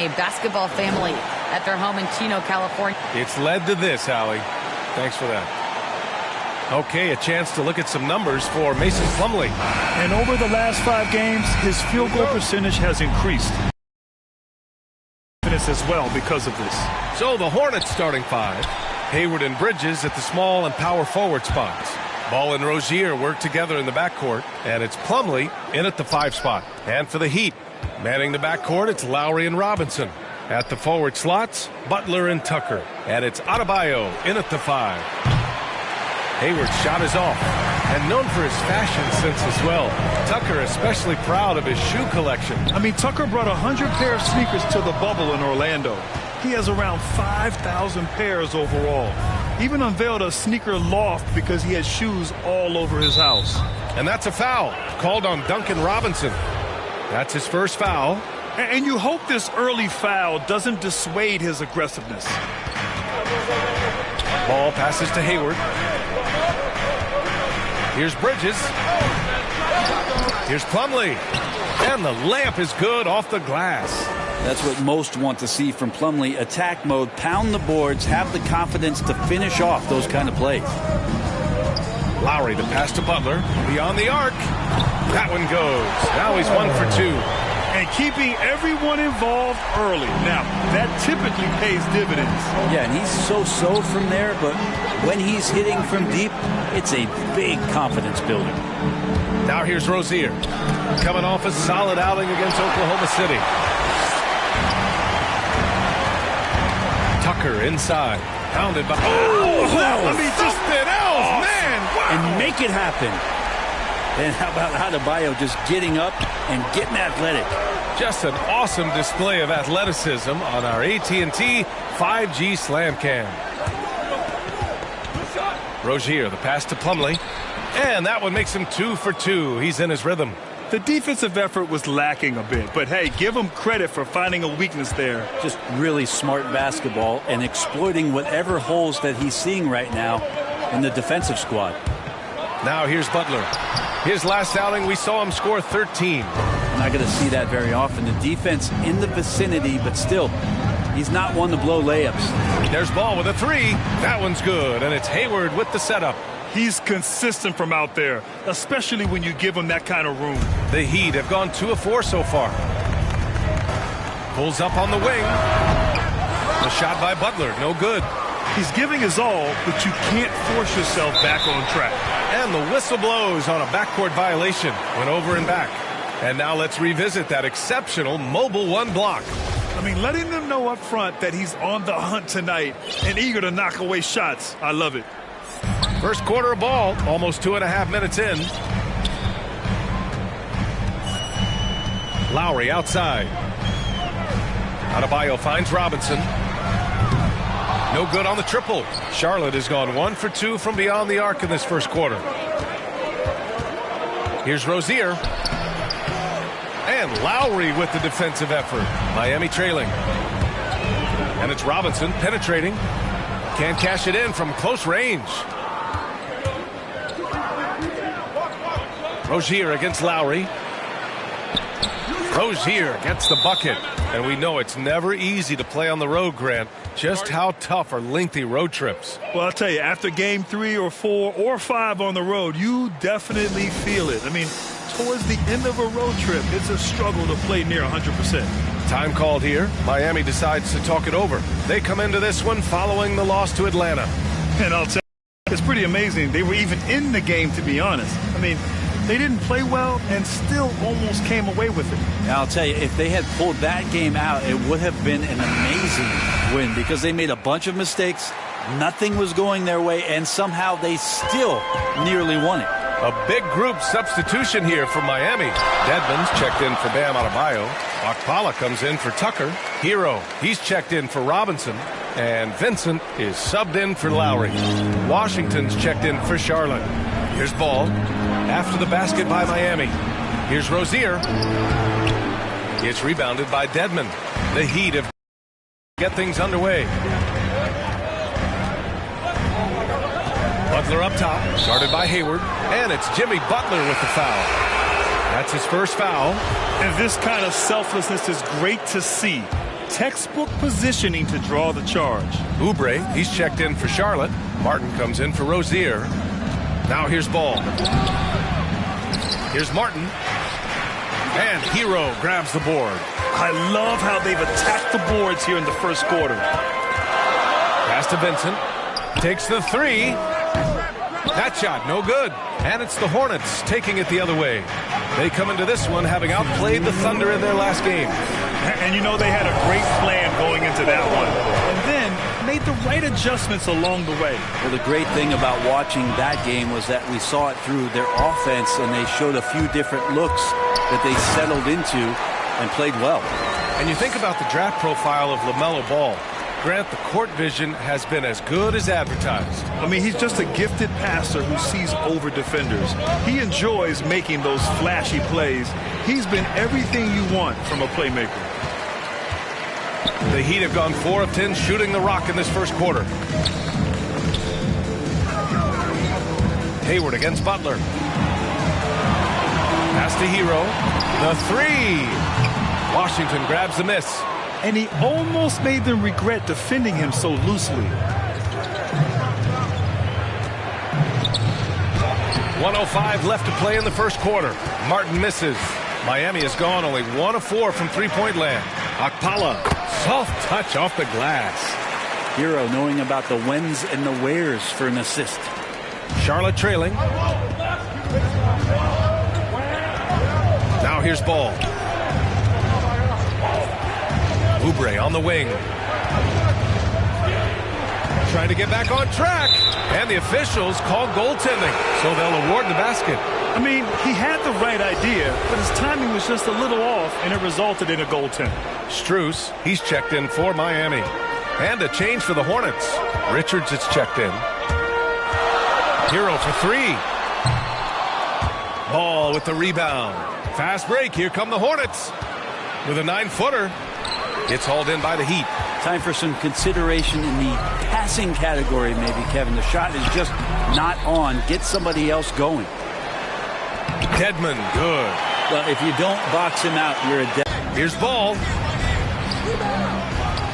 a basketball family at their home in Chino, California. It's led to this, Allie. Thanks for that. Okay, a chance to look at some numbers for Mason Plumlee. And over the last 5 games, his field goal percentage has increased as well because of this. So the Hornets starting 5. Hayward and Bridges at the small and power forward spots. Ball and Rozier work together in the backcourt, and it's Plumlee in at the 5 spot. And for the Heat, manning the backcourt, it's Lowry and Robinson. At the forward slots, Butler and Tucker. And it's Adebayo in at the 5. Hayward's shot is off, and known for his fashion sense as well. Tucker especially proud of his shoe collection. I mean, Tucker brought 100 pair of sneakers to the bubble in Orlando. He has around 5,000 pairs overall. Even unveiled a sneaker loft because he has shoes all over his house. And that's a foul called on Duncan Robinson. That's his first foul. And you hope this early foul doesn't dissuade his aggressiveness. Ball passes to Hayward. Here's Bridges. Here's Plumlee. And the layup is good off the glass. That's what most want to see from Plumlee. Attack mode, pound the boards, have the confidence to finish off those kind of plays. Lowry, the pass to Butler. Beyond the arc. That one goes. Now he's 1 for 2. And keeping everyone involved early. Now, that typically pays dividends. Yeah, and he's so-so from there, but when he's hitting from deep, it's a big confidence builder. Now here's Rozier, coming off a solid outing against Oklahoma City. Tucker inside, pounded by... I mean, something else, man! Wow. And make it happen. And how about Adebayo just getting up and getting athletic? Just an awesome display of athleticism on our AT&T 5G Slam Cam. Rozier, the pass to Plumlee. And that one makes him 2 for 2. He's in his rhythm. The defensive effort was lacking a bit, but hey, give him credit for finding a weakness there. Just really smart basketball and exploiting whatever holes that he's seeing right now in the defensive squad. Now here's Butler. His last outing, we saw him score 13. Not going to see that very often. The defense in the vicinity, but still, he's not one to blow layups. There's Ball with a 3. That one's good, and it's Hayward with the setup. He's consistent from out there, especially when you give him that kind of room. The Heat have gone 2 of 4 so far. Pulls up on the wing. The shot by Butler, no good. He's giving his all, but you can't force yourself back on track. And the whistle blows on a backcourt violation. Went over and back. And now let's revisit that exceptional mobile 1 block. I mean, letting them know up front that he's on the hunt tonight and eager to knock away shots. I love it. First quarter of ball, almost 2.5 minutes in. Lowry outside. Adebayo finds Robinson. No good on the triple. Charlotte has gone 1 for 2 from beyond the arc in this first quarter. Here's Rozier. And Lowry with the defensive effort. Miami trailing. And it's Robinson penetrating. Can't cash it in from close range. Rozier against Lowry. Rozier gets the bucket. And we know it's never easy to play on the road, Grant. Just how tough are lengthy road trips? Well, I'll tell you, after game 3 or 4 or 5 on the road, you definitely feel it. I mean, towards the end of a road trip, it's a struggle to play near 100%. Time called here. Miami decides to talk it over. They come into this one following the loss to Atlanta. And I'll tell you, it's pretty amazing. They were even in the game, to be honest. I mean, they didn't play well and still almost came away with it. Now, I'll tell you, if they had pulled that game out, it would have been an amazing win because they made a bunch of mistakes. Nothing was going their way, and somehow they still nearly won it. A big group substitution here for Miami. Dedmon's checked in for Bam Adebayo. Akpala comes in for Tucker. Hero, he's checked in for Robinson. And Vincent is subbed in for Lowry. Washington's checked in for Charlotte. Here's Ball. After the basket by Miami. Here's Rozier. It's rebounded by Dedmon. The Heat have get things underway. Butler up top, guarded by Hayward. And it's Jimmy Butler with the foul. That's his first foul. And this kind of selflessness is great to see. Textbook positioning to draw the charge. Oubre, he's checked in for Charlotte. Martin comes in for Rozier. Now here's Ball. Here's Martin. And Hero grabs the board. I love how they've attacked the boards here in the first quarter. Pass to Vincent. Takes the three. That shot, no good. And it's the Hornets taking it the other way. They come into this one having outplayed the Thunder in their last game. And you know they had a great plan going into that one. And then made the right adjustments along the way. Well, the great thing about watching that game was that we saw it through their offense, and they showed a few different looks that they settled into and played well. And you think about the draft profile of LaMelo Ball. Grant, the court vision has been as good as advertised. I mean, he's just a gifted passer who sees over defenders. He enjoys making those flashy plays. He's been everything you want from a playmaker. The Heat have gone 4 of 10 shooting the rock in this first quarter. Hayward against Butler. Pass to Hero. The three. Washington grabs the miss. And he almost made them regret defending him so loosely. 1:05 left to play in the first quarter. Martin misses. Miami has gone only 1 of 4 from three-point land. Akpala, soft touch off the glass. Hero knowing about the whens and the wheres for an assist. Charlotte trailing. Now here's Ball. Oubre on the wing. Trying to get back on track. And the officials call goaltending, so they'll award the basket. I mean, he had the right idea, but his timing was just a little off, and it resulted in a goaltend. Strus, he's checked in for Miami. And a change for the Hornets. Richards is checked in. Hero for three. Ball with the rebound. Fast break. Here come the Hornets. With a 9-footer. It's hauled in by the Heat. Time for some consideration in the passing category, maybe, Kevin. The shot is just not on. Get somebody else going. Dedmon, good. Well, if you don't box him out, you're a dead. Here's Ball.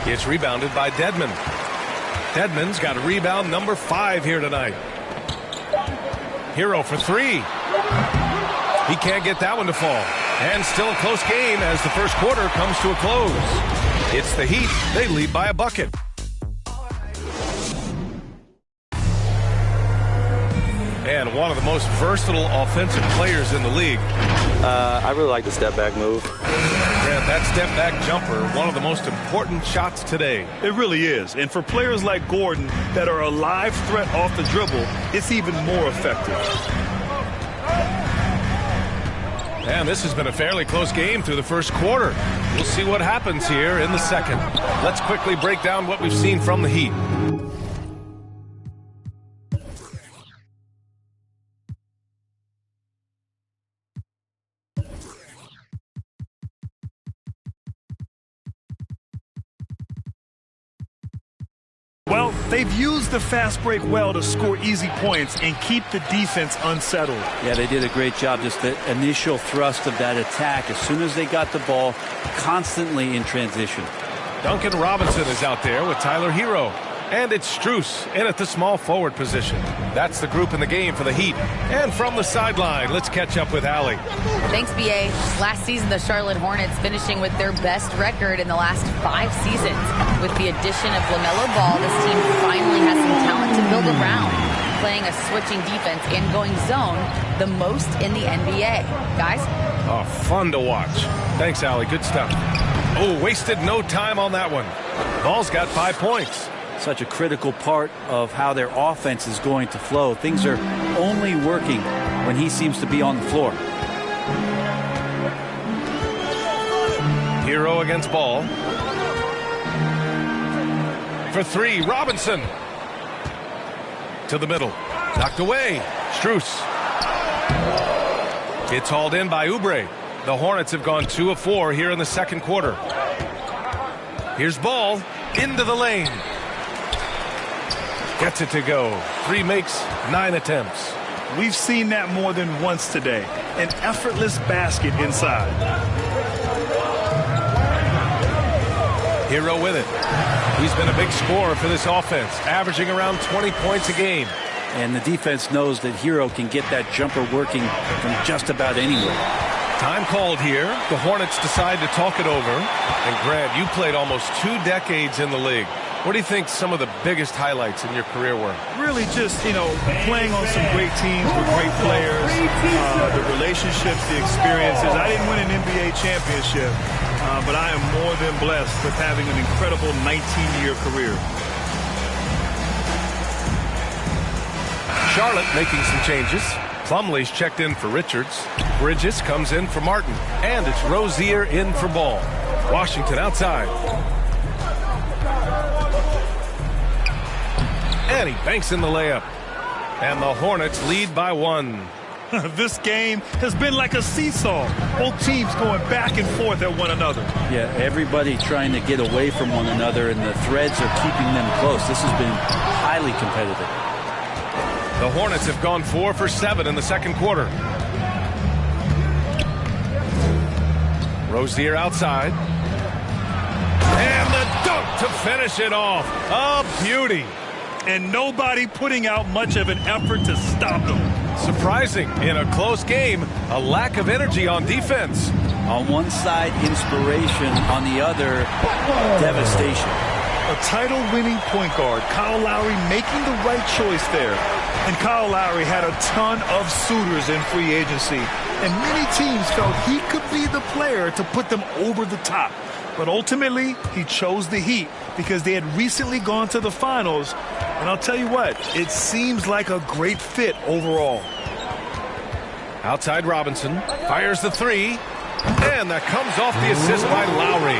It's rebounded by Dedmon. Dedmon's got a rebound number 5 here tonight. Hero for three. He can't get that one to fall. And still a close game as the first quarter comes to a close. It's the Heat. They lead by a bucket. And one of the most versatile offensive players in the league. I really like the step-back move. Grant, that step-back jumper, one of the most important shots today. It really is. And for players like Gordon that are a live threat off the dribble, it's even more effective. And this has been a fairly close game through the first quarter. We'll see what happens here in the second. Let's quickly break down what we've seen from the Heat. Well, they've used the fast break well to score easy points and keep the defense unsettled. Yeah, they did a great job. Just the initial thrust of that attack, as soon as they got the ball, constantly in transition. Duncan Robinson is out there with Tyler Hero. And it's Strus in at the small forward position. That's the group in the game for the Heat. And from the sideline, let's catch up with Allie. Thanks, B.A. Last season, the Charlotte Hornets finishing with their best record in the last 5 seasons. With the addition of LaMelo Ball, this team finally has some talent to build around, playing a switching defense and going zone the most in the NBA. Guys? Oh, fun to watch. Thanks, Allie. Good stuff. Oh, wasted no time on that one. Ball's got 5 points. Such a critical part of how their offense is going to flow. Things are only working when he seems to be on the floor. Hero against Ball. For three, Robinson. To the middle. Knocked away. Strus. It's hauled in by Oubre. The Hornets have gone 2 of 4 here in the second quarter. Here's Ball. Into the lane. Gets it to go. 3 makes, 9 attempts. We've seen that more than once today. An effortless basket inside. Hero with it. He's been a big scorer for this offense, averaging around 20 points a game. And the defense knows that Hero can get that jumper working from just about anywhere. Time called here. The Hornets decide to talk it over. And Grant, you played almost 2 decades in the league. What do you think some of the biggest highlights in your career were? Really just, playing on some great teams with great players, the relationships, the experiences. I didn't win an NBA championship, but I am more than blessed with having an incredible 19-year career. Charlotte making some changes. Plumlee's checked in for Richards. Bridges comes in for Martin. And it's Rozier in for Ball. Washington outside. And he banks in the layup. And the Hornets lead by 1. This game has been like a seesaw. Both teams going back and forth at one another. Yeah, everybody trying to get away from one another, and the threads are keeping them close. This has been highly competitive. The Hornets have gone 4 for 7 in the second quarter. Rozier outside. And the dunk to finish it off. A beauty. And nobody putting out much of an effort to stop them. Surprising, in a close game, a lack of energy on defense. On one side, inspiration. On the other, devastation. A title-winning point guard, Kyle Lowry, making the right choice there. And Kyle Lowry had a ton of suitors in free agency. And many teams felt he could be the player to put them over the top. But ultimately, he chose the Heat because they had recently gone to the finals. And I'll tell you what, it seems like a great fit overall. Outside Robinson, fires the 3. And that comes off the assist by Lowry.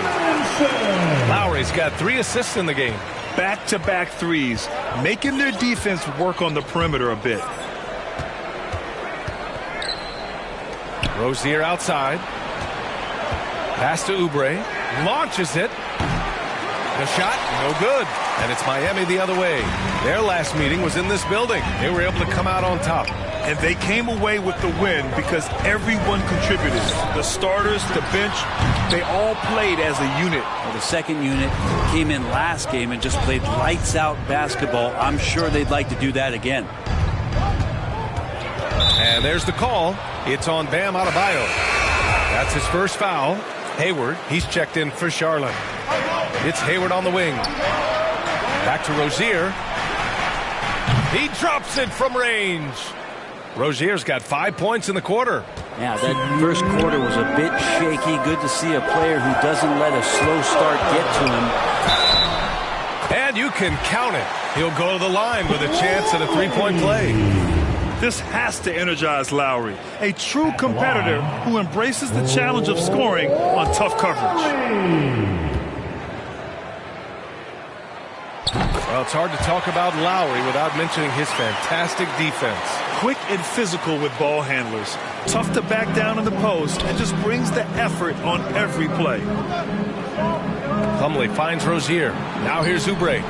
Lowry's got 3 assists in the game. Back-to-back threes, making their defense work on the perimeter a bit. Rozier outside. Pass to Oubre. Launches it. The shot, no good. And it's Miami the other way. Their last meeting was in this building. They were able to come out on top. And they came away with the win because everyone contributed. The starters, the bench, they all played as a unit. Well, the second unit came in last game and just played lights-out basketball. I'm sure they'd like to do that again. And there's the call. It's on Bam Adebayo. That's his first foul. Hayward, he's checked in for Charlotte. It's Hayward on the wing. Back to Rozier. He drops it from range. Rozier's got 5 points in the quarter. Yeah, that first quarter was a bit shaky. Good to see a player who doesn't let a slow start get to him. And you can count it. He'll go to the line with a chance at a three-point play. This has to energize Lowry, a true competitor who embraces the challenge of scoring on tough coverage. Well, it's hard to talk about Lowry without mentioning his fantastic defense. Quick and physical with ball handlers. Tough to back down in the post and just brings the effort on every play. Plumlee finds Rozier. Now here's Oubre.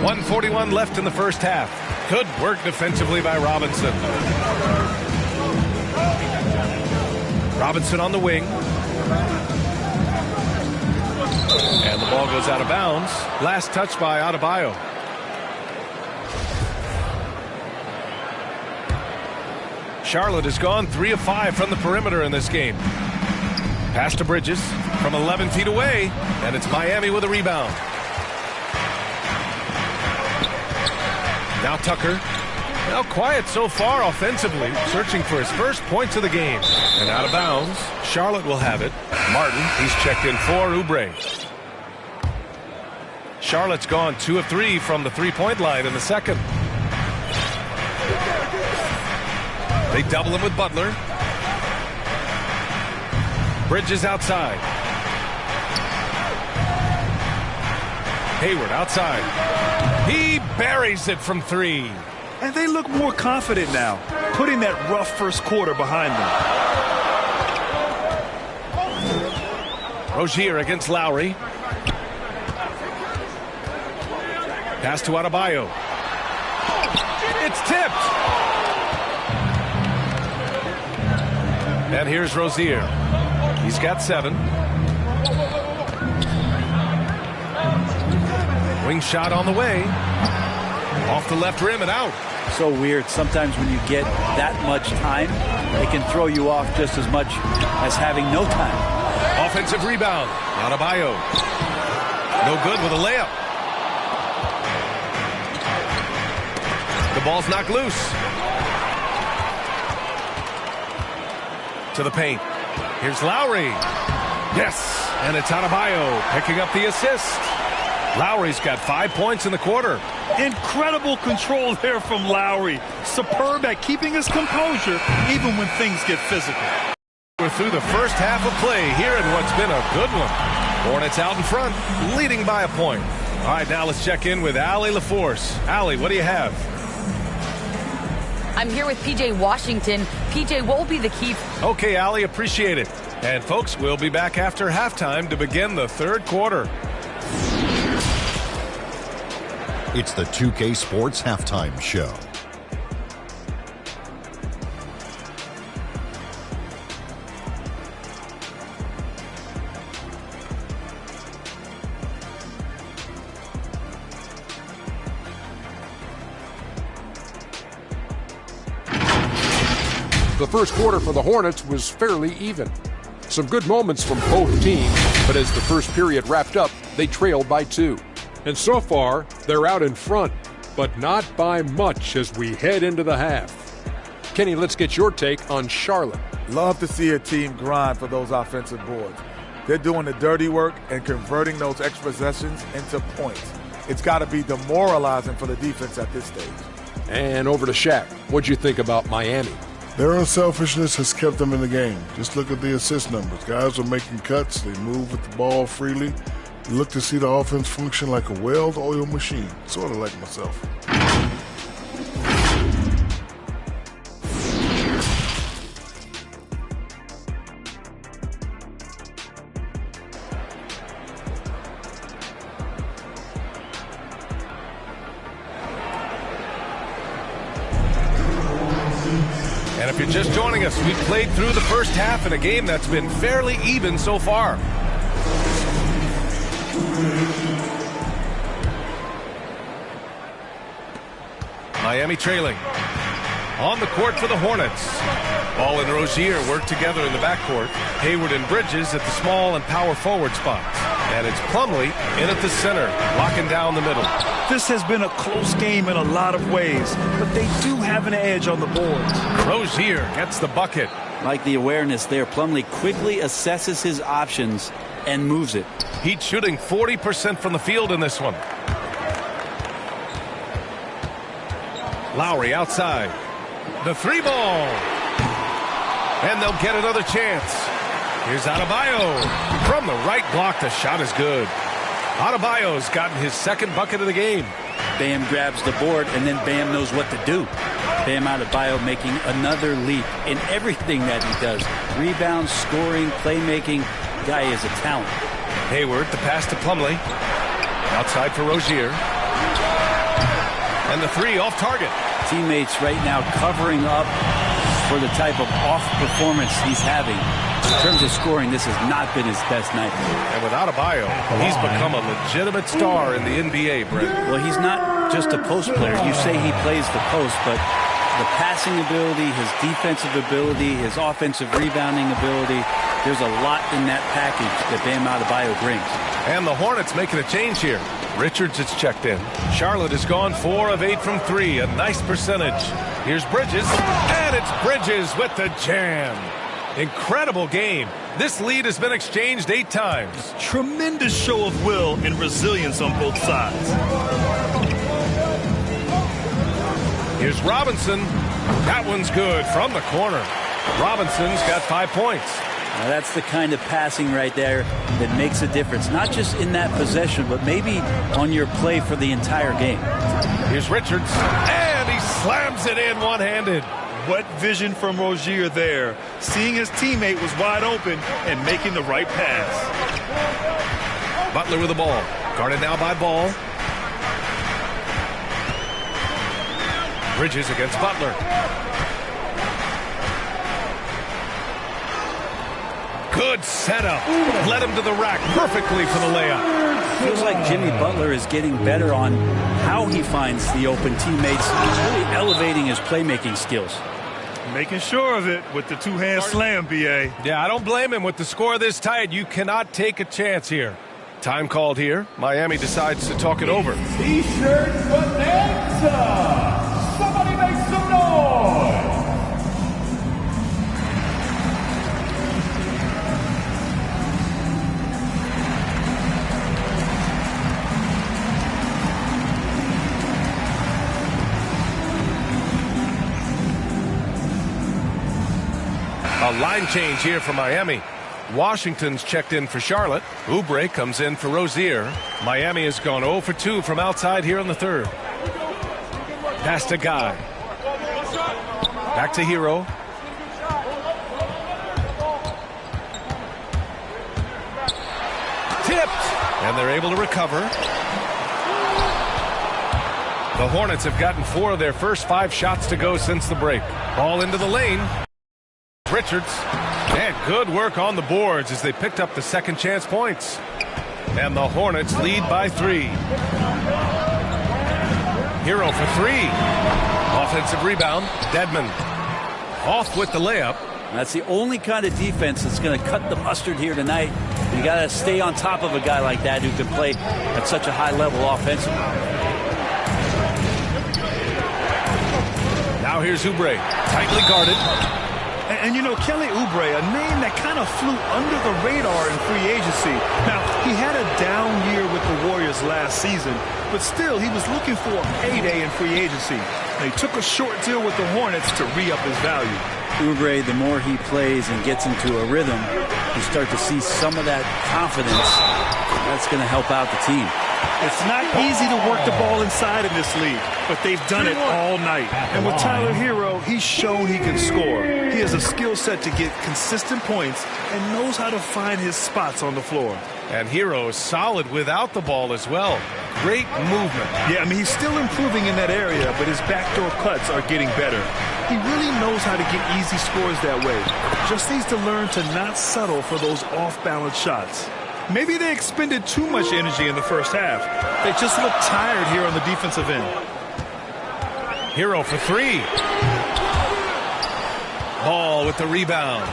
1:41 left in the first half. Good work defensively by Robinson. Robinson on the wing. And the ball goes out of bounds. Last touch by Adebayo. Charlotte has gone 3 of 5 from the perimeter in this game. Pass to Bridges from 11 feet away, and it's Miami with a rebound. Now Tucker. Now quiet so far offensively, searching for his first points of the game. And out of bounds, Charlotte will have it. Martin, he's checked in for Oubre. Charlotte's gone 2 of 3 from the three-point line in the second. They double him with Butler. Bridges outside. Hayward outside. He buries it from 3. And they look more confident now, putting that rough first quarter behind them. Rozier against Lowry. Pass to Adebayo. It's tipped. And here's Rozier. He's got 7. Wing shot on the way. Off the left rim and out. So weird. Sometimes when you get that much time, it can throw you off just as much as having no time. Offensive rebound. Adebayo. No good with a layup. The ball's knocked loose. To the paint. Here's Lowry. Yes, and it's Adebayo picking up the assist. Lowry's got 5 points in the quarter. Incredible control there from Lowry. Superb at keeping his composure even when things get physical. We're through the first half of play here in what's been a good one. Hornets out in front, leading by a point. All right, now let's check in with Allie LaForce. Allie, what do you have? I'm here with PJ Washington. PJ, what will be the key? Okay, Allie, appreciate it. And folks, we'll be back after halftime to begin the third quarter. It's the 2K Sports Halftime Show. The first quarter for the Hornets was fairly even. Some good moments from both teams, but as the first period wrapped up, they trailed by 2. And so far, they're out in front, but not by much as we head into the half. Kenny, let's get your take on Charlotte. Love to see a team grind for those offensive boards. They're doing the dirty work and converting those extra possessions into points. It's got to be demoralizing for the defense at this stage. And over to Shaq. What'd you think about Miami? Their unselfishness has kept them in the game. Just look at the assist numbers. Guys are making cuts. They move with the ball freely. You look to see the offense function like a well-oiled machine, sort of like myself. And if you're just joining us, we've played through the first half in a game that's been fairly even so far. Miami trailing. On the court for the Hornets. Ball and Rozier work together in the backcourt. Hayward and Bridges at the small and power forward spots. And it's Plumlee in at the center, locking down the middle. This has been a close game in a lot of ways, but they do have an edge on the boards. Rozier gets the bucket. Like the awareness there, Plumlee quickly assesses his options and moves it. Heat shooting 40% from the field in this one. Lowry outside. The 3-ball. And they'll get another chance. Here's Adebayo. From the right block, the shot is good. Adebayo's gotten his second bucket of the game. Bam grabs the board, and then Bam knows what to do. Bam Adebayo making another leap in everything that he does. Rebounds, scoring, playmaking. Guy is a talent. Hayward, the pass to Plumlee. Outside for Rozier. And the 3 off target. Teammates right now covering up for the type of off performance he's having. In terms of scoring, this has not been his best night. And with Adebayo, he's become a legitimate star in the NBA, Brent. Well, he's not just a post player. You say he plays the post, but the passing ability, his defensive ability, his offensive rebounding ability, there's a lot in that package that Bam Adebayo brings. And the Hornets making a change here. Richards has checked in. Charlotte has gone 4 of 8 from 3, a nice percentage. Here's Bridges, and it's Bridges with the jam. Incredible game. This lead has been exchanged 8 times. Tremendous show of will and resilience on both sides. Here's Robinson. That one's good from the corner. Robinson's got 5 points. Now that's the kind of passing right there that makes a difference, not just in that possession, but maybe on your play for the entire game. Here's Richards, and he slams it in one-handed. What vision from Rozier there, seeing his teammate was wide open and making the right pass. Butler with the ball, guarded now by Ball. Bridges against Butler. Good setup. Led him to the rack perfectly for the layup. Feels like Jimmy Butler is getting better on how he finds the open teammates. He's really elevating his playmaking skills. Making sure of it with the two-hand slam, B.A. Yeah, I don't blame him. With the score this tight, you cannot take a chance here. Time called here. Miami decides to talk it over. T-shirt bonanza! Somebody make some noise! A line change here for Miami. Washington's checked in for Charlotte. Oubre comes in for Rozier. Miami has gone 0 for 2 from outside here in the third. Pass to Guy. Back to Hero. Tipped. And they're able to recover. The Hornets have gotten 4 of their first 5 shots to go since the break. Ball into the lane. Richards. And good work on the boards as they picked up the second chance points. And the Hornets lead by 3. Hero for 3. Offensive rebound. Dedmon. Off with the layup. That's the only kind of defense that's going to cut the mustard here tonight. You got to stay on top of a guy like that who can play at such a high level offensively. Now here's Oubre. Tightly guarded. And you know, Kelly Oubre, a name that kind of flew under the radar in free agency. Now, he had a down year with the Warriors last season, but still, he was looking for a payday in free agency. They took a short deal with the Hornets to re-up his value. Oubre, the more he plays and gets into a rhythm, you start to see some of that confidence. That's going to help out the team. It's not easy to work the ball inside in this league, but they've done it all night. And with Tyler Hero, he's shown he can score. He has a skill set to get consistent points and knows how to find his spots on the floor. And Hero is solid without the ball as well. Great movement. Yeah, I mean, he's still improving in that area, but his backdoor cuts are getting better. He really knows how to get easy scores that way. Just needs to learn to not settle for those off-balance shots. Maybe they expended too much energy in the first half. They just look tired here on the defensive end. Hero for 3. Ball with the rebound.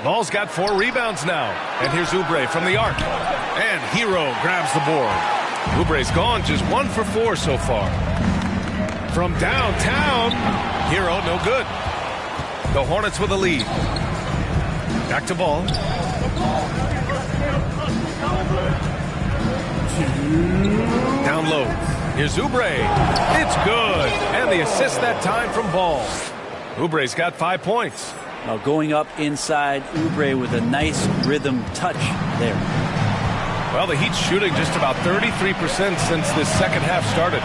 Ball's got 4 rebounds now. And here's Oubre from the arc. And Hero grabs the board. Oubre's gone just 1 for 4 so far. From downtown, Hero no good. The Hornets with a lead. Back to ball. Down low. Here's Oubre. It's good. And the assist that time from Ball. Oubre's got 5 points. Now going up inside, Oubre with a nice rhythm touch there. Well, the Heat's shooting just about 33% since this second half started.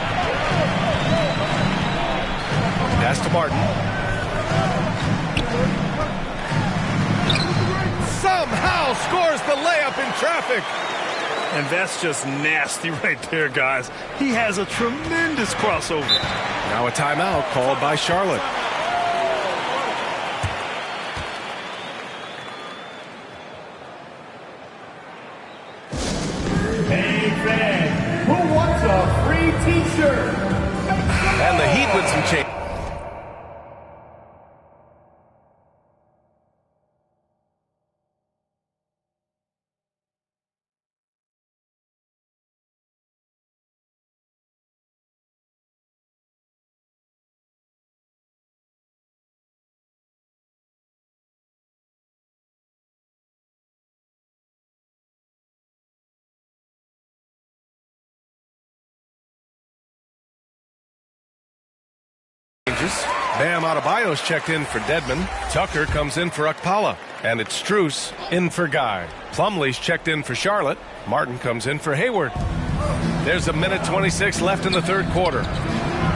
Pass to Martin. Somehow scores the layup in traffic. And that's just nasty right there, guys. He has a tremendous crossover. Now a timeout called by Charlotte. Hey, fan, who wants a free T-shirt? And the Heat with some change. Bam Adebayo's checked in for Dedmon. Tucker comes in for Okpala. And it's Strus in for Guy. Plumlee's checked in for Charlotte. Martin comes in for Hayward. There's a minute 26 left in the third quarter.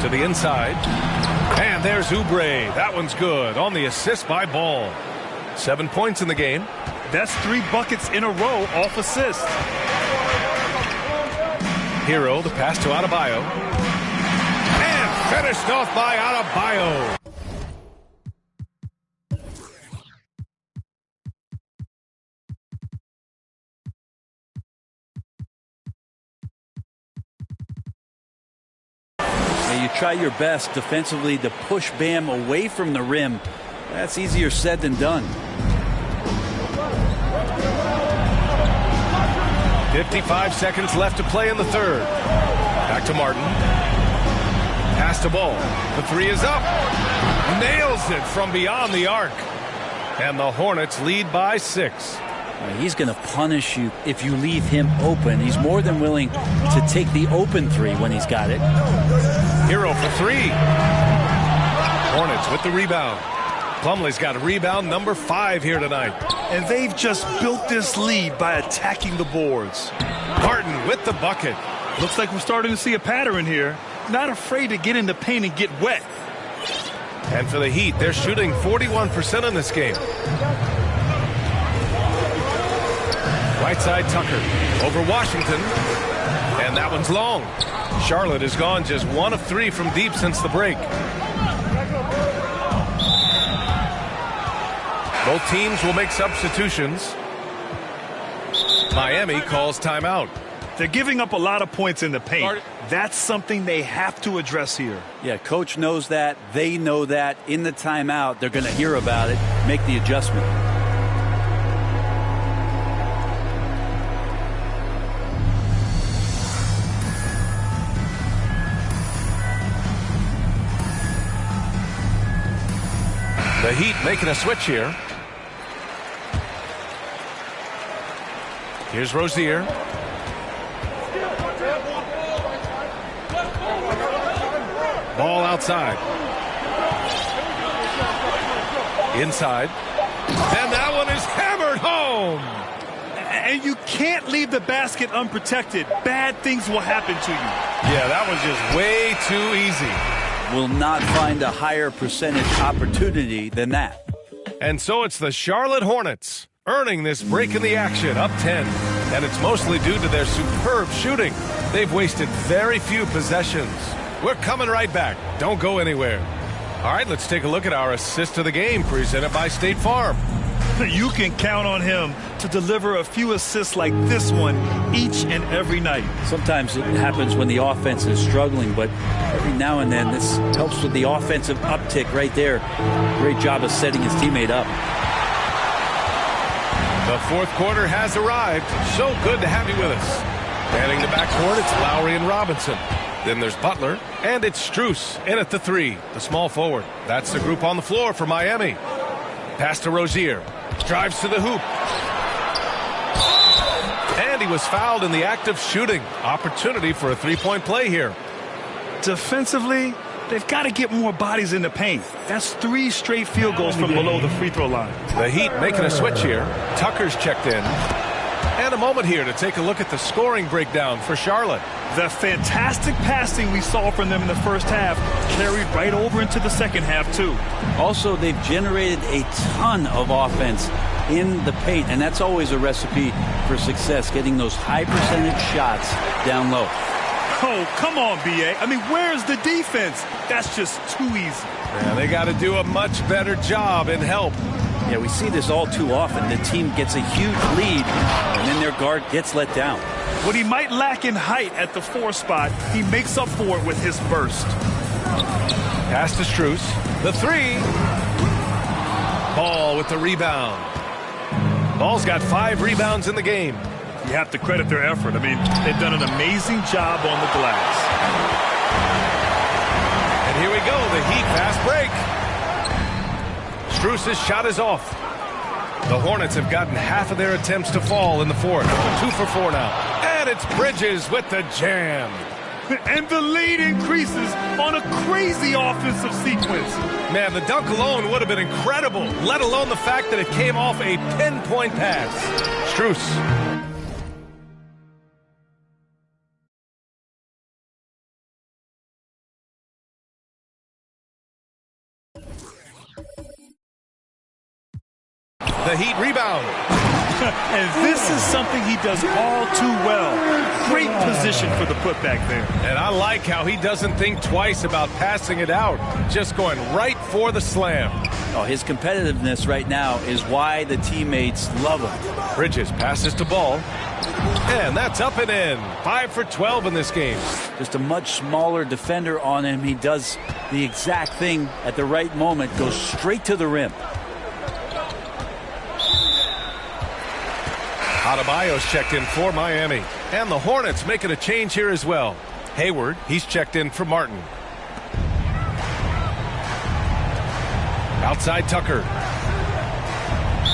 To the inside. And there's Oubre. That one's good on the assist by Ball. 7 points in the game. That's 3 buckets in a row off assist. Hero, the pass to Adebayo. Finished off by Adebayo. Yeah, you try your best defensively to push Bam away from the rim. That's easier said than done. 55 seconds left to play in the third. Back to Martin. Pass to Ball. The three is up. Nails it from beyond the arc. And the Hornets lead by 6. He's going to punish you if you leave him open. He's more than willing to take the open three when he's got it. Hero for 3. Hornets with the rebound. Plumlee's got a rebound number 5 here tonight. And they've just built this lead by attacking the boards. Martin with the bucket. Looks like we're starting to see a pattern here. Not afraid to get in the paint and get wet. And for the Heat, they're shooting 41% in this game. Right side Tucker over Washington. And that one's long. Charlotte has gone just 1 of 3 from deep since the break. Both teams will make substitutions. Miami calls timeout. They're giving up a lot of points in the paint. That's something they have to address here. Yeah, coach knows that. They know that. In the timeout, they're going to hear about it, make the adjustment. The Heat making a switch here. Here's Rozier. Ball outside. Inside. And that one is hammered home. And you can't leave the basket unprotected. Bad things will happen to you. Yeah, that was just way too easy. Will not find a higher percentage opportunity than that. And so it's the Charlotte Hornets earning this break in the action, up 10. And it's mostly due to their superb shooting. They've wasted very few possessions. We're coming right back. Don't go anywhere. All right, let's take a look at our assist of the game presented by State Farm. You can count on him to deliver a few assists like this one each and every night. Sometimes it happens when the offense is struggling, but every now and then this helps with the offensive uptick right there. Great job of setting his teammate up. The fourth quarter has arrived. So good to have you with us. Manning the backcourt, it's Lowry and Robinson. Then there's Butler, and it's Strus in at the 3, the small forward. That's the group on the floor for Miami. Pass to Rozier. Drives to the hoop. And he was fouled in the act of shooting. Opportunity for a three-point play here. Defensively, they've got to get more bodies in the paint. That's 3 straight field goals from below the free throw line. The Heat making a switch here. Tucker's checked in. And a moment here to take a look at the scoring breakdown for Charlotte. The fantastic passing we saw from them in the first half carried right over into the second half, too. Also, they've generated a ton of offense in the paint, and that's always a recipe for success, getting those high percentage shots down low. Oh, come on, B.A. I mean, where's the defense? That's just too easy. Yeah, they got to do a much better job in help. Yeah, we see this all too often. The team gets a huge lead, and then their guard gets let down. What he might lack in height at the 4 spot, he makes up for it with his burst. Pass to Strus. The 3. Ball with the rebound. Ball's got 5 rebounds in the game. You have to credit their effort. I mean, they've done an amazing job on the glass. And here we go, the Heat fast break. Strus' shot is off. The Hornets have gotten half of their attempts to fall in the fourth. 2 for 4 now. And it's Bridges with the jam. And the lead increases on a crazy offensive sequence. Man, the dunk alone would have been incredible, let alone the fact that it came off a pinpoint pass. Strus. The Heat rebound. And this is something he does all too well. Great position for the putback there. And I like how he doesn't think twice about passing it out, just going right for the slam. Oh, his competitiveness right now is why the teammates love him. Bridges passes to Ball. And that's up and in. 5 for 12 in this game. Just a much smaller defender on him. He does the exact thing at the right moment, goes straight to the rim. Adebayo's checked in for Miami. And the Hornets making a change here as well. Hayward, he's checked in for Martin. Outside Tucker.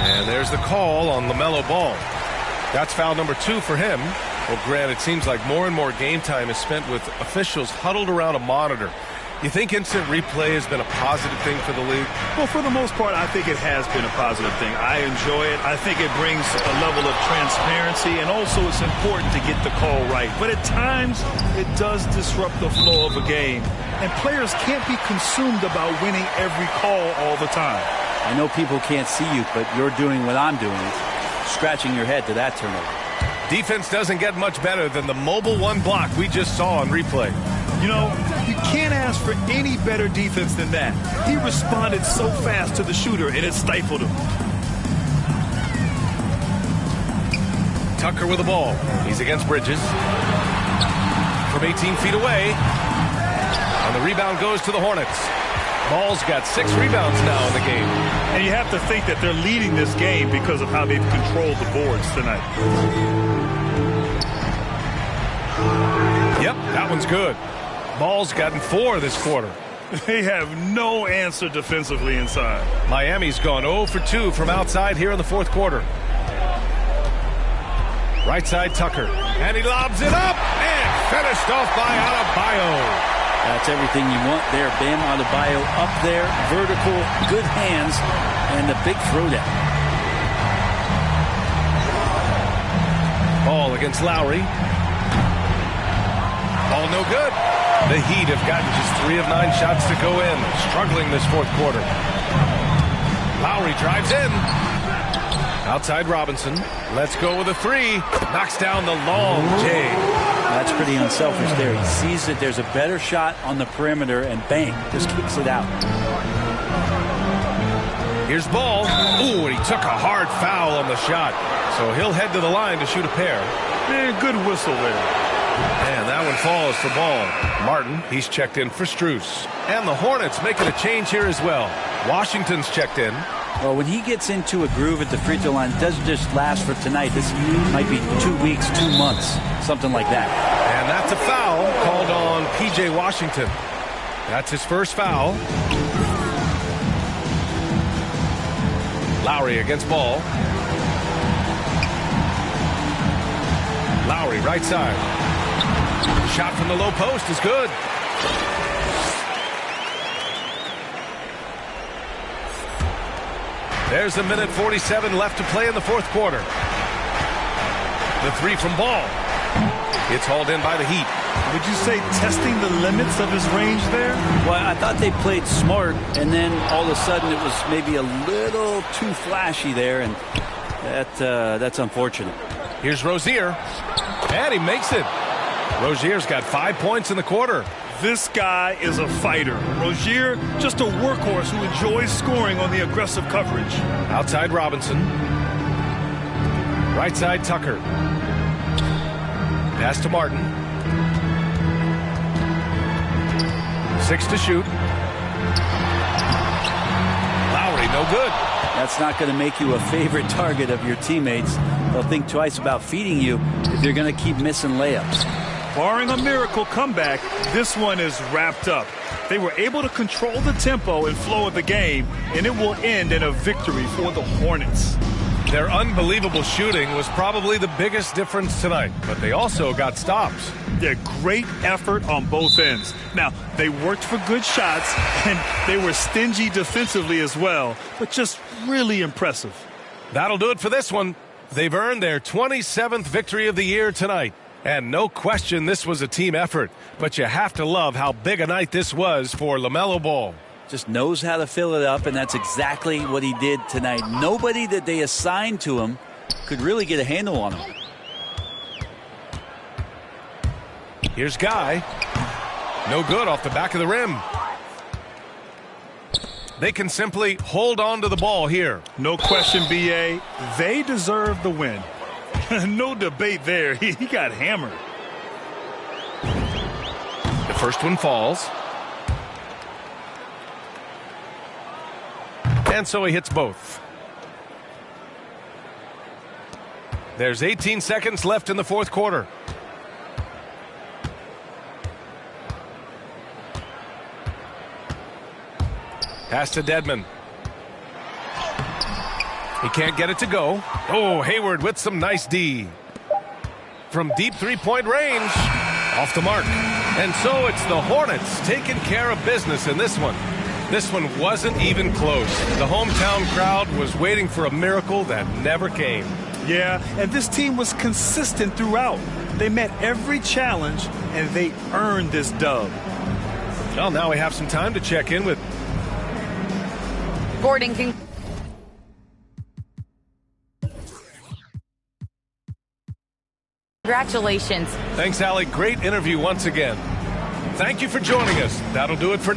And there's the call on LaMelo Ball. That's foul number 2 for him. Well, Grant, it seems like more and more game time is spent with officials huddled around a monitor. You think instant replay has been a positive thing for the league? Well, for the most part, I think it has been a positive thing. I enjoy it. I think it brings a level of transparency, and also it's important to get the call right. But at times, it does disrupt the flow of a game, and players can't be consumed about winning every call all the time. I know people can't see you, but you're doing what I'm doing, scratching your head to that turnover. Defense doesn't get much better than the mobile one block we just saw on replay. You know, you can't ask for any better defense than that. He responded so fast to the shooter, and it stifled him. Tucker with the ball. He's against Bridges. From 18 feet away. And the rebound goes to the Hornets. Ball's got 6 rebounds now in the game. And you have to think that they're leading this game because of how they've controlled the boards tonight. Yep, that one's good. Ball's gotten 4 this quarter. They have no answer defensively inside. Miami's gone 0 for 2 from outside here in the fourth quarter. Right side Tucker. And he lobs it up and finished off by Adebayo. That's everything you want there. Bam Adebayo up there, vertical, good hands, and the big throwdown. Ball against Lowry. Ball no good. The Heat have gotten just 3 of 9 shots to go in, struggling this fourth quarter. Lowry drives in. Outside Robinson. Let's go with a 3. Knocks down the long J. That's pretty unselfish there. He sees that there's a better shot on the perimeter and bang, just kicks it out. Here's Ball. Ooh, and he took a hard foul on the shot. So he'll head to the line to shoot a pair. Yeah, good whistle there. And that one falls for Ball. Martin, he's checked in for Strus. And the Hornets making a change here as well. Washington's checked in. Well, when he gets into a groove at the free throw line, it doesn't just last for tonight. This might be 2 weeks, 2 months, something like that. And that's a foul called on P.J. Washington. That's his first foul. Lowry against Ball. Lowry, right side. Shot from the low post is good. There's a minute 47 left to play in the fourth quarter. The 3 from Ball. It's hauled in by the Heat. Would you say testing the limits of his range there? Well, I thought they played smart, and then all of a sudden it was maybe a little too flashy there, and that's unfortunate. Here's Rozier, and he makes it. Rozier's got 5 points in the quarter. This guy is a fighter. Rozier, just a workhorse who enjoys scoring on the aggressive coverage. Outside Robinson. Right side Tucker. Pass to Martin. 6 to shoot. Lowry, no good. That's not going to make you a favorite target of your teammates. They'll think twice about feeding you if you're going to keep missing layups. Barring a miracle comeback, this one is wrapped up. They were able to control the tempo and flow of the game, and it will end in a victory for the Hornets. Their unbelievable shooting was probably the biggest difference tonight, but they also got stops. They're great effort on both ends. Now, they worked for good shots, and they were stingy defensively as well, but just really impressive. That'll do it for this one. They've earned their 27th victory of the year tonight. And no question this was a team effort, but you have to love how big a night this was for LaMelo Ball. Just knows how to fill it up, and that's exactly what he did tonight. Nobody that they assigned to him could really get a handle on him. Here's Guy. No good off the back of the rim. They can simply hold on to the ball here. No question, B.A. They deserve the win. No debate there. He got hammered. The first one falls. And so he hits both. There's 18 seconds left in the fourth quarter. Pass to Dedmon. He can't get it to go. Oh, Hayward with some nice D. From deep three-point range. Off the mark. And so it's the Hornets taking care of business in this one. This one wasn't even close. The hometown crowd was waiting for a miracle that never came. Yeah, and this team was consistent throughout. They met every challenge, and they earned this dub. Well, now we have some time to check in with Gordon. Congratulations. Thanks, Allie. Great interview once again. Thank you for joining us. That'll do it for...